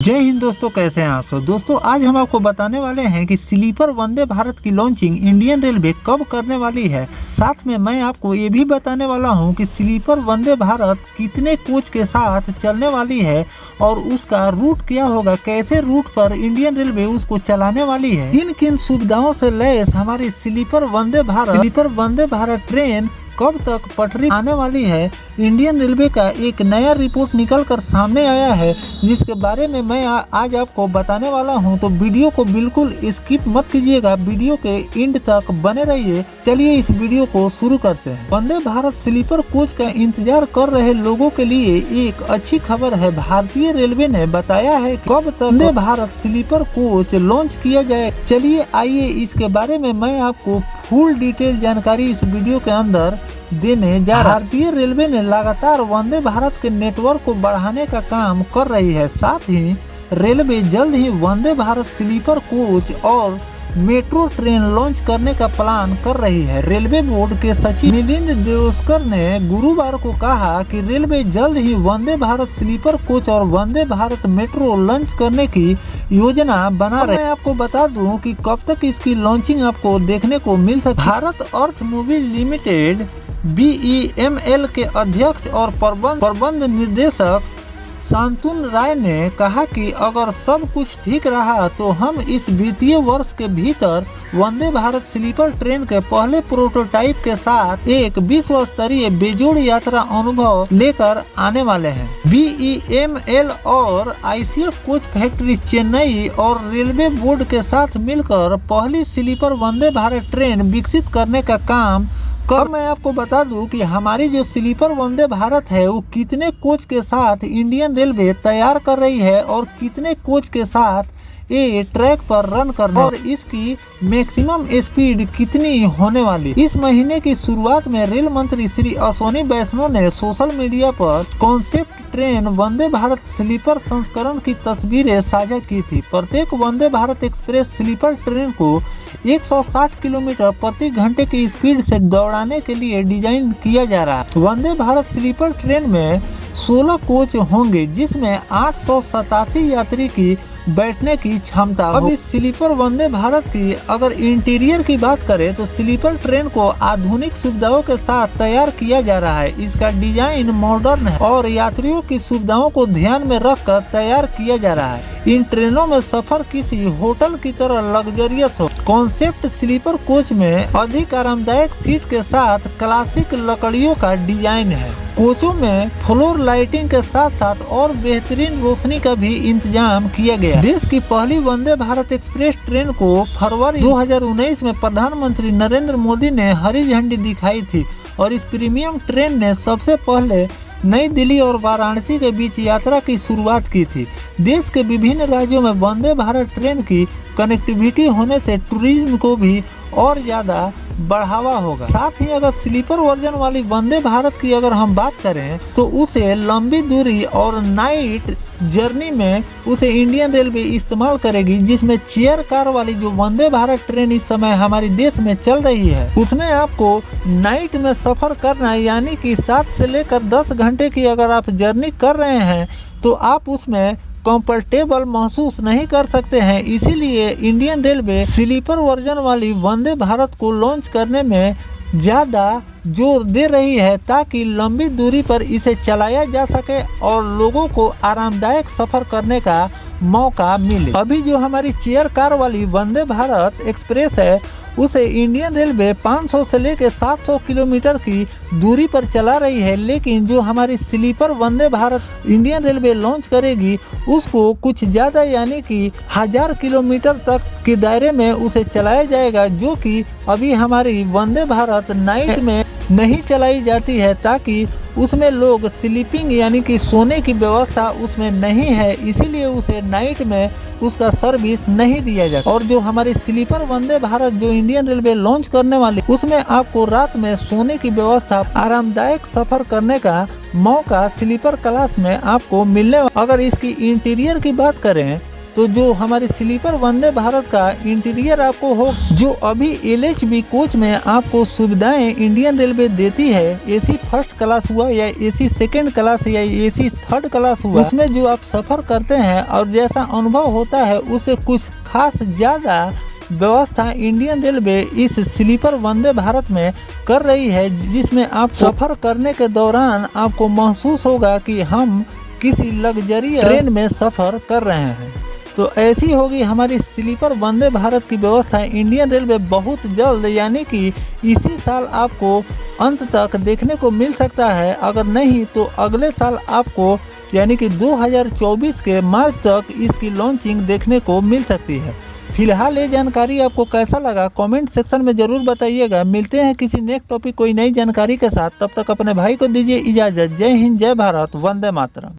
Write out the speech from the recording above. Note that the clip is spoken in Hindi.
जय हिंद दोस्तों, कैसे हैं आप सब। दोस्तों आज हम आपको बताने वाले हैं कि स्लीपर वंदे भारत की लॉन्चिंग इंडियन रेलवे कब करने वाली है। साथ में मैं आपको ये भी बताने वाला हूं कि स्लीपर वंदे भारत कितने कोच के साथ चलने वाली है और उसका रूट क्या होगा, कैसे रूट पर इंडियन रेलवे उसको चलाने वाली है, किन किन सुविधाओं से लैस हमारी स्लीपर वंदे भारत ट्रेन कब तक पटरी आने वाली है। इंडियन रेलवे का एक नया रिपोर्ट निकलकर सामने आया है जिसके बारे में मैं आज आपको बताने वाला हूं। तो वीडियो को बिल्कुल स्किप मत कीजिएगा, वीडियो के एंड तक बने रहिए। चलिए इस वीडियो को शुरू करते हैं। वंदे भारत स्लीपर कोच का इंतजार कर रहे लोगों के लिए एक अच्छी खबर है। भारतीय रेलवे ने बताया है कब तक Vande Bharat sleeper coach launch किया जाए। चलिए आइए इसके बारे में मैं आपको फुल डिटेल जानकारी इस वीडियो के अंदर देने जा रहा। भारतीय रेलवे ने लगातार वंदे भारत के नेटवर्क को बढ़ाने का काम कर रही है। साथ ही रेलवे जल्द ही वंदे भारत स्लीपर कोच और मेट्रो ट्रेन लॉन्च करने का प्लान कर रही है। रेलवे बोर्ड के सचिव मिलिंद देओस्कर ने गुरुवार को कहा कि रेलवे जल्द ही वंदे भारत स्लीपर कोच और वंदे भारत मेट्रो लॉन्च करने की योजना बना रहे। मैं आपको बता दूं कि कब तक इसकी लॉन्चिंग आपको देखने को मिल सकती है। भारत अर्थ मूवी लिमिटेड BEML के अध्यक्ष और प्रबंध निर्देशक शांतनु राय ने कहा कि अगर सब कुछ ठीक रहा तो हम इस वित्तीय वर्ष के भीतर वंदे भारत स्लीपर ट्रेन के पहले प्रोटोटाइप के साथ एक विश्व स्तरीय बेजोड़ यात्रा अनुभव लेकर आने वाले हैं। BEML और ICF कोच फैक्ट्री चेन्नई और रेलवे बोर्ड के साथ मिलकर पहली स्लीपर वंदे भारत ट्रेन विकसित करने का काम कर। मैं आपको बता दूं कि हमारी जो स्लीपर वंदे भारत है वो कितने कोच के साथ इंडियन रेलवे तैयार कर रही है और कितने कोच के साथ ये ट्रैक पर रन करना और इसकी मैक्सिमम स्पीड कितनी होने वाली। इस महीने की शुरुआत में रेल मंत्री श्री अश्विनी वैष्णव ने सोशल मीडिया पर concept train Vande Bharat sleeper संस्करण की तस्वीरें साझा की थी। प्रत्येक Vande Bharat express sleeper train को 160 किलोमीटर प्रति घंटे की स्पीड से दौड़ाने के लिए डिजाइन किया जा रहा है। वंदे भारत स्लीपर ट्रेन में 16 कोच होंगे जिसमें 887 यात्री की बैठने की क्षमता। अब इस स्लीपर वंदे भारत की अगर इंटीरियर की बात करें तो स्लीपर ट्रेन को आधुनिक सुविधाओं के साथ तैयार किया जा रहा है। इसका डिजाइन मॉडर्न है और यात्रियों की सुविधाओं को ध्यान में रखकर तैयार किया जा रहा है। इन ट्रेनों में सफर किसी होटल की तरह लग्जरियस हो। कॉन्सेप्ट स्लीपर कोच में अधिक आरामदायक सीट के साथ क्लासिक लकड़ियों का डिजाइन है। कोचों में फ्लोर लाइटिंग के साथ साथ और बेहतरीन रोशनी का भी इंतजाम किया गया। देश की पहली वंदे भारत एक्सप्रेस ट्रेन को फरवरी 2019 में प्रधानमंत्री नरेंद्र मोदी ने हरी झंडी दिखाई थी और इस प्रीमियम ट्रेन ने सबसे पहले नई दिल्ली और वाराणसी के बीच यात्रा की शुरुआत की थी। देश के विभिन्न राज्यों में वंदे भारत ट्रेन की कनेक्टिविटी होने से टूरिज्म को भी और ज़्यादा बढ़ावा होगा। साथ ही अगर स्लीपर वर्जन वाली वंदे भारत की अगर हम बात करें तो उसे लंबी दूरी और नाइट जर्नी में उसे इंडियन रेलवे इस्तेमाल करेगी, जिसमें चेयर कार वाली जो वंदे भारत ट्रेन इस समय हमारे देश में चल रही है उसमें आपको नाइट में सफर करना है, यानी कि 7 से लेकर 10 घंटे की अगर आप जर्नी कर रहे हैं तो आप उसमें कंफर्टेबल महसूस नहीं कर सकते हैं। इसीलिए इंडियन रेलवे स्लीपर वर्जन वाली वंदे भारत को लॉन्च करने में ज़्यादा जोर दे रही है ताकि लंबी दूरी पर इसे चलाया जा सके और लोगों को आरामदायक सफ़र करने का मौका मिले। अभी जो हमारी चेयर कार वाली वंदे भारत एक्सप्रेस है उसे इंडियन रेलवे 500 से लेकर 700 किलोमीटर की दूरी पर चला रही है, लेकिन जो हमारी sleeper Vande Bharat Indian railway launch करेगी उसको कुछ ज़्यादा यानी कि 1000 किलोमीटर तक के दायरे में उसे चलाया जाएगा, जो कि अभी हमारी वंदे भारत नाइट में नहीं चलाई जाती है ताकि उसमें लोग स्लीपिंग यानी कि सोने की व्यवस्था उसमें नहीं है, इसीलिए उसे नाइट में उसका सर्विस नहीं दिया जाता। और जो हमारी स्लीपर वंदे भारत जो इंडियन रेलवे लॉन्च करने वाली उसमें आपको रात में सोने की व्यवस्था, आरामदायक सफर करने का मौका स्लीपर क्लास में आपको मिलने। अगर इसकी इंटीरियर की बात करें तो जो हमारे स्लीपर वंदे भारत का इंटीरियर आपको हो, जो अभी LHB कोच में आपको सुविधाएं इंडियन रेलवे देती है, AC फर्स्ट क्लास हुआ या AC सेकेंड क्लास या AC थर्ड क्लास हुआ, उसमें जो आप सफर करते हैं और जैसा अनुभव होता है उससे कुछ खास ज्यादा व्यवस्था इंडियन रेलवे इस स्लीपर वंदे भारत में कर रही है, जिसमें आप सफर करने के दौरान आपको महसूस होगा कि हम किसी लग्जरी ट्रेन में सफर कर रहे हैं। तो ऐसी होगी हमारी स्लीपर वंदे भारत की व्यवस्था। इंडियन रेलवे बहुत जल्द यानी कि इसी साल आपको अंत तक देखने को मिल सकता है, अगर नहीं तो अगले साल आपको यानी कि 2024 के मार्च तक इसकी लॉन्चिंग देखने को मिल सकती है। फिलहाल ये जानकारी आपको कैसा लगा कमेंट सेक्शन में ज़रूर बताइएगा। मिलते हैं किसी नेक्स्ट टॉपिक कोई नई जानकारी के साथ, तब तक अपने भाई को दीजिए इजाज़त। जय हिंद, जय भारत, वंदे मातरम।